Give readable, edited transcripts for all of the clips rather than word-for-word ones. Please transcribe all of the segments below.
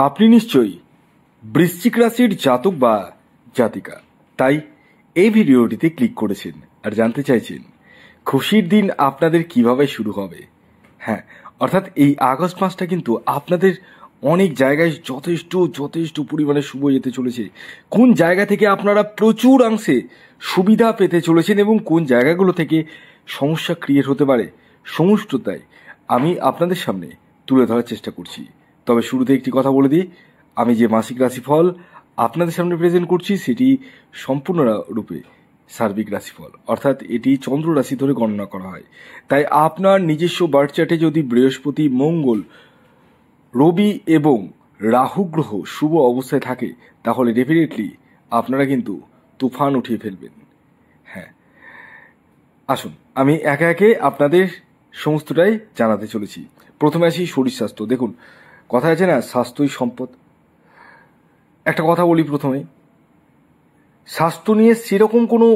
আপনি নিশ্চয়ই বৃশ্চিক রাশির জাতক বা জাতিকা, তাই এই ভিডিওটিতে ক্লিক করেছেন আর জানতে চাইছেন খুশির দিন আপনাদের কিভাবে শুরু হবে। হ্যাঁ, অর্থাৎ এই আগস্ট মাসটা কিন্তু আপনাদের অনেক জায়গায় যথেষ্ট পরিমাণে শুভ যেতে চলেছে। কোন জায়গা থেকে আপনারা প্রচুর অংশে সুবিধা পেতে চলেছেন এবং কোন জায়গাগুলো থেকে সমস্যা ক্রিয়েট হতে পারে, সমস্তটাই আমি আপনাদের সামনে তুলে ধরার চেষ্টা করছি। তবে শুরুতে একটি কথা বলে দিই, আমি যে মাসিক রাশিফল আপনাদের সামনে প্রেজেন্ট করছি সেটি সম্পূর্ণ রূপে সার্বিক রাশিফল, অর্থাৎ এটি চন্দ্র রাশি ধরে গণনা করা হয়। তাই আপনার নিজস্ব বার্থ চার্টে যদি বৃহস্পতি, মঙ্গল, রবি এবং রাহু গ্রহ শুভ অবস্থায় থাকে তাহলে ডেফিনেটলি আপনারা কিন্তু তুফান উঠিয়ে ফেলবেন। হ্যাঁ, আসুন আমি একে একে আপনাদের সমস্তটাই জানাতে চলেছি। প্রথমে আসি শরীর স্বাস্থ্য। দেখুন, কথা আছে না, স্বাস্থ্যই সম্পদ। একটা কথা বলি প্রথমে, স্বাস্থ্য নিয়ে সেরকম কোনো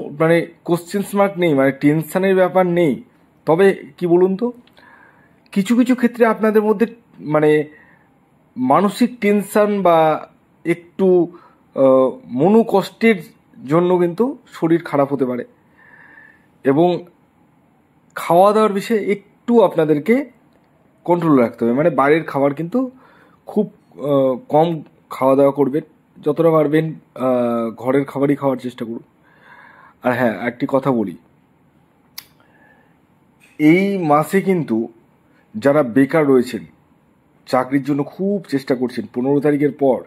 কোশ্চেন্স মার্ক নেই, টেনশনের ব্যাপার নেই। তবে কি বলুন তো, কিছু কিছু ক্ষেত্রে আপনাদের মধ্যে মানসিক টেনশন বা একটু মনোকষ্টের জন্য কিন্তু শরীর খারাপ হতে পারে এবং খাওয়া দাওয়ার বিষয়ে একটু আপনাদেরকে কন্ট্রোল রাখতে হবে। বাইরের খাবার কিন্তু খুব কম খাওয়া দাওয়া করবেন, যতটা পারবেন ঘরের খাবারই খাওয়ার চেষ্টা করুন। আর হ্যাঁ, একটি কথা বলি, এই মাসে কিন্তু যারা বেকার রয়েছেন, চাকরির জন্য খুব চেষ্টা করছেন, 15 তারিখের পর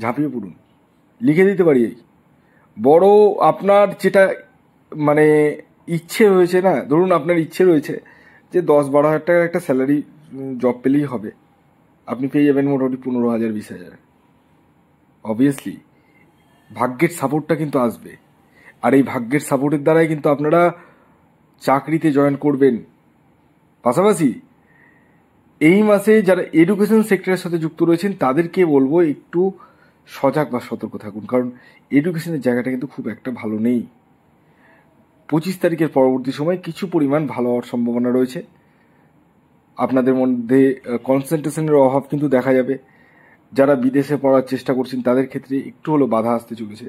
ঝাঁপিয়ে পড়ুন। লিখে দিতে পারি, বড় আপনার যেটা ইচ্ছে হয়েছে না, ধরুন আপনার ইচ্ছে রয়েছে যে 10-12 হাজার টাকার একটা স্যালারি জব পেলেই হবে, আপনি পেয়ে যাবেন মোটামুটি 15,000, 20,000। অবভিয়াসলি ভাগ্যের সাপোর্টটা কিন্তু আসবে, আর এই ভাগ্যের সাপোর্টের দ্বারাই কিন্তু আপনারা চাকরিতে জয়েন করবেন। পাশাপাশি এই মাসে যারা এডুকেশন সেক্টরের সাথে যুক্ত রয়েছেন তাদেরকে বলবো একটু সজাগ বা সতর্ক থাকুন, কারণ এডুকেশনের জায়গাটা কিন্তু খুব একটা ভালো নেই। 25 তারিখের পরবর্তী সময় কিছু পরিমাণ ভালো হওয়ার সম্ভাবনা রয়েছে। আপনাদের মধ্যে কনসেন্ট্রেশনের অভাব কিন্তু দেখা যাবে। যারা বিদেশে পড়ার চেষ্টা করছেন তাদের ক্ষেত্রে একটু হলেও বাধা আসতে চলেছে,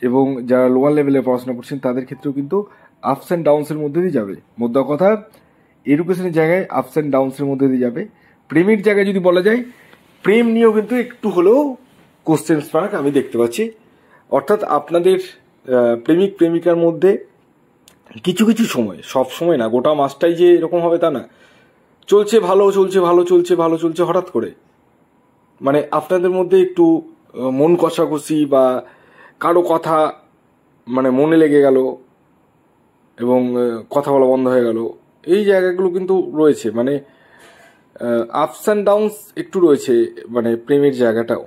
এবং যারা লোয়ার লেভেলে পড়াশোনা করছেন তাদের ক্ষেত্রেও কিন্তু আপস অ্যান্ড ডাউনসের মধ্যে দিয়ে যাবে। মোদ্দা কথা, এডুকেশনের জায়গায় আপস অ্যান্ড ডাউনসের মধ্যে দিয়ে যাবে। প্রেমের জায়গায় যদি বলা যায়, প্রেম নিয়েও কিন্তু একটু হলেও কোশ্চেন মার্ক আমি দেখতে পাচ্ছি। অর্থাৎ আপনাদের প্রেমিক প্রেমিকার মধ্যে কিছু কিছু সময়, সব সময় না, গোটা মাসটাই যে এরকম হবে তা না, চলছে ভালো চলছে, হঠাৎ করে আপনাদের মধ্যে একটু মন কষাকষি বা কারো কথা মনে লেগে গেল এবং কথা বলা বন্ধ হয়ে গেল, এই জায়গাগুলো কিন্তু রয়েছে। আপস অ্যান্ড ডাউনস একটু রয়েছে প্রেমের জায়গাটাও।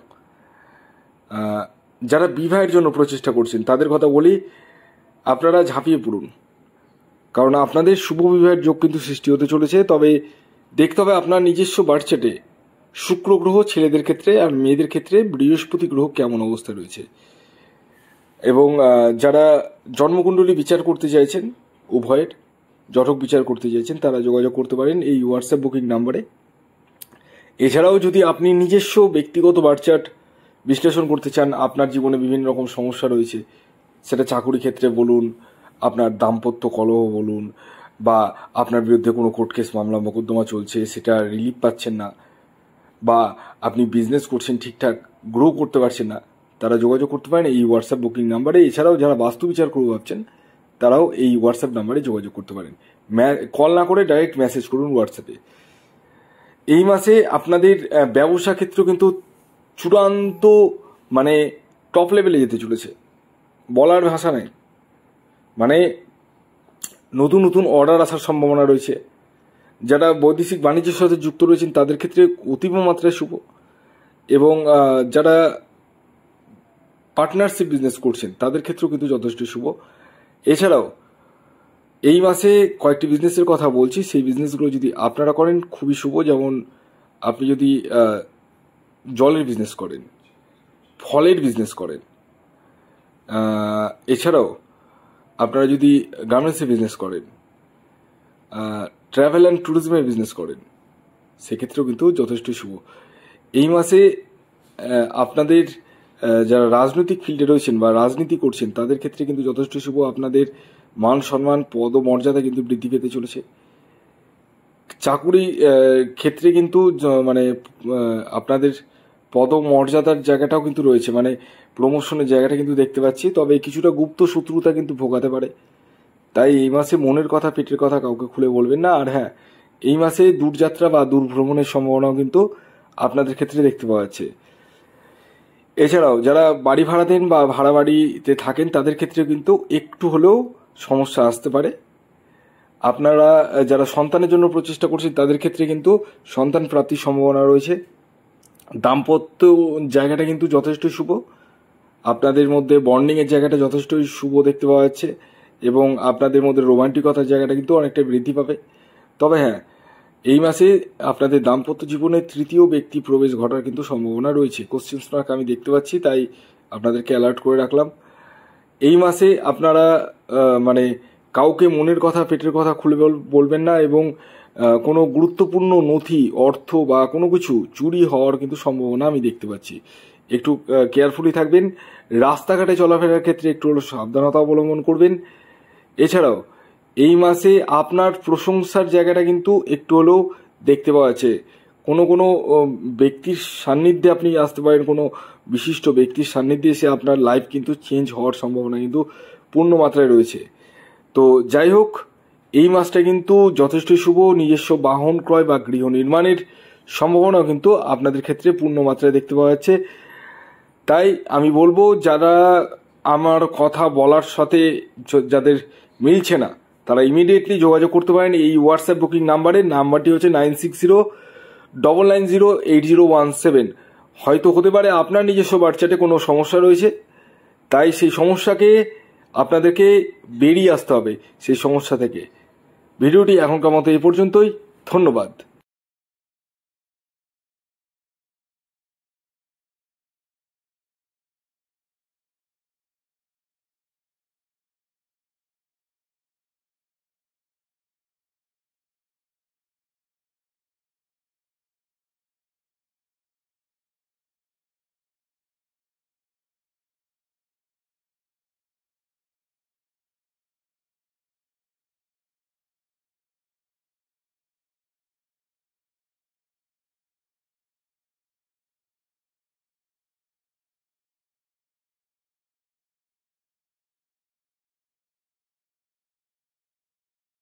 যারা বিবাহের জন্য প্রচেষ্টা করছেন তাদের কথা বলি, আপনারা ঝাঁপিয়ে পড়ুন, কারণ আপনাদের শুভ বিবাহের যোগ কিন্তু সৃষ্টি হতে চলেছে। তবে দেখতে হবে আপনার নিজস্ব বার্থ চার্টে শুক্র গ্রহ ছেলেদের ক্ষেত্রে আর মেয়েদের ক্ষেত্রে বৃহস্পতি গ্রহ কেমন অবস্থা রয়েছে। এবং যারা জন্মকুণ্ডলী বিচার করতে চাইছেন, উভয়ের জটক বিচার করতে চাইছেন, তারা যোগাযোগ করতে পারেন এই হোয়াটসঅ্যাপ বুকিং নাম্বারে। এছাড়াও যদি আপনি নিজস্ব ব্যক্তিগত বার্থ চার্ট বিশ্লেষণ করতে চান, আপনার জীবনে বিভিন্ন রকম সমস্যা রয়েছে, সেটা চাকুরি ক্ষেত্রে বলুন, আপনার দাম্পত্য কলহ বলুন, বা আপনার বিরুদ্ধে কোনো কোর্ট কেস মামলা মোকদ্দমা চলছে, সেটা রিলিফ পাচ্ছেন না, বা আপনি বিজনেস করছেন ঠিকঠাক গ্রো করতে পারছেন না, তারা যোগাযোগ করতে পারেন এই হোয়াটসঅ্যাপ বুকিং নাম্বারে। এছাড়াও যারা বাস্তু বিচার করবো ভাবছেন তারাও এই হোয়াটসঅ্যাপ নাম্বারে যোগাযোগ করতে পারেন। কল না করে ডাইরেক্ট মেসেজ করুন হোয়াটসঅ্যাপে। এই মাসে আপনাদের ব্যবসা ক্ষেত্র কিন্তু চূড়ান্ত টপ লেভেলে যেতে চলেছে, বলার ভাষা নেই। নতুন নতুন অর্ডার আসার সম্ভাবনা রয়েছে। যারা বৈদেশিক বাণিজ্যের সাথে যুক্ত রয়েছেন তাদের ক্ষেত্রে অতীব মাত্রায় শুভ, এবং যারা পার্টনারশিপ বিজনেস করছেন তাদের ক্ষেত্রেও কিন্তু যথেষ্ট শুভ। এছাড়াও এই মাসে কয়েকটি বিজনেসের কথা বলছি, সেই বিজনেসগুলো যদি আপনারা করেন খুবই শুভ। যেমন আপনি যদি জলের বিজনেস করেন, ফলের বিজনেস করেন, এছাড়াও আপনারা যদি গার্মেন্টসের বিজনেস করেন, ট্রাভেল অ্যান্ড ট্যুরিজমের বিজনেস করেন, সেক্ষেত্রেও কিন্তু যথেষ্ট শুভ। এই মাসে আপনাদের যারা রাজনৈতিক ফিল্ডে রয়েছেন বা রাজনীতি করছেন তাদের ক্ষেত্রে কিন্তু যথেষ্ট শুভ। আপনাদের মান সম্মান পদ ও মর্যাদা কিন্তু বৃদ্ধি পেতে চলেছে। চাকুরি ক্ষেত্রে কিন্তু মানে আপনাদের পদ মর্যাদার জায়গাটাও কিন্তু রয়েছে, মানে প্রমোশনের জায়গাটা কিন্তু দেখতে পাচ্ছি। তবে কিছুটা গুপ্ত শত্রুতা কিন্তু ভোগাতে পারে, তাই এই মাসে মনের কথা পেটের কথা কাউকে খুলে বলবেন না। আর হ্যাঁ, এই মাসে দূরযাত্রা বা দূরভ্রমণের সম্ভাবনাও কিন্তু আপনাদের ক্ষেত্রে দেখতে পাওয়া যাচ্ছে। এছাড়াও যারা বাড়ি ভাড়া দেন বা ভাড়া বাড়িতে থাকেন তাদের ক্ষেত্রে কিন্তু একটু হলেও সমস্যা আসতে পারে। আপনারা যারা সন্তানের জন্য প্রচেষ্টা করছেন তাদের ক্ষেত্রে কিন্তু সন্তান প্রাপ্তির সম্ভাবনা রয়েছে। দাম্পত্য জায়গাটা কিন্তু যথেষ্ট শুভ। আপনাদের মধ্যে বন্ডিংয়ের জায়গাটা যথেষ্টই শুভ দেখতে পাওয়া যাচ্ছে এবং আপনাদের মধ্যে রোমান্টিকতার জায়গাটা কিন্তু অনেকটা বৃদ্ধি পাবে। তবে হ্যাঁ, এই মাসে আপনাদের দাম্পত্য জীবনে তৃতীয় ব্যক্তি প্রবেশ ঘটার কিন্তু সম্ভাবনা রয়েছে। কোশ্চেন মার্ক আমি দেখতে পাচ্ছি, তাই আপনাদেরকে অ্যালার্ট করে রাখলাম। এই মাসে আপনারা মানে কাউকে মনের কথা পেটের কথা খুলে বলবেন না এবং কোনো গুরুত্বপূর্ণ নথি, অর্থ বা কোনো কিছু চুরি হওয়ার কিন্তু সম্ভাবনা আমি দেখতে পাচ্ছি। একটু কেয়ারফুলি থাকবেন। রাস্তাঘাটে চলাফেরার ক্ষেত্রে একটু সাবধানতা অবলম্বন করবেন। এছাড়াও এই মাসে আপনার প্রশংসার জায়গাটা কিন্তু একটু হলেও দেখতে পাওয়া যাচ্ছে। কোনো কোনো ব্যক্তির সান্নিধ্যে আপনি আসতে পারেন, কোনো বিশিষ্ট ব্যক্তির সান্নিধ্যে এসে আপনার লাইফ কিন্তু চেঞ্জ হওয়ার সম্ভাবনা কিন্তু পূর্ণ মাত্রায় রয়েছে। তো যাই হোক, এই মাসটা কিন্তু যথেষ্ট শুভ। নিজস্ব বাহন ক্রয় বা গৃহ নির্মাণের সম্ভাবনাও কিন্তু আপনাদের ক্ষেত্রে পূর্ণ মাত্রায় দেখতে পাওয়া যাচ্ছে। তাই আমি বলবো, যারা আমার কথা বলার সাথে যাদের মিলছে না তারা ইমিডিয়েটলি যোগাযোগ করতে পারেন এই হোয়াটসঅ্যাপ বুকিং নাম্বারে। নাম্বারটি হচ্ছে 9609908017। হয়তো হতে পারে আপনার নিজস্ব বাচ্চাতে কোনো সমস্যা রয়েছে, তাই সেই সমস্যাকে আপনাদেরকে বেরিয়ে আসতে হবে সেই সমস্যা থেকে। ভিডিওটি এখনকার মতো এই পর্যন্তই। ধন্যবাদ।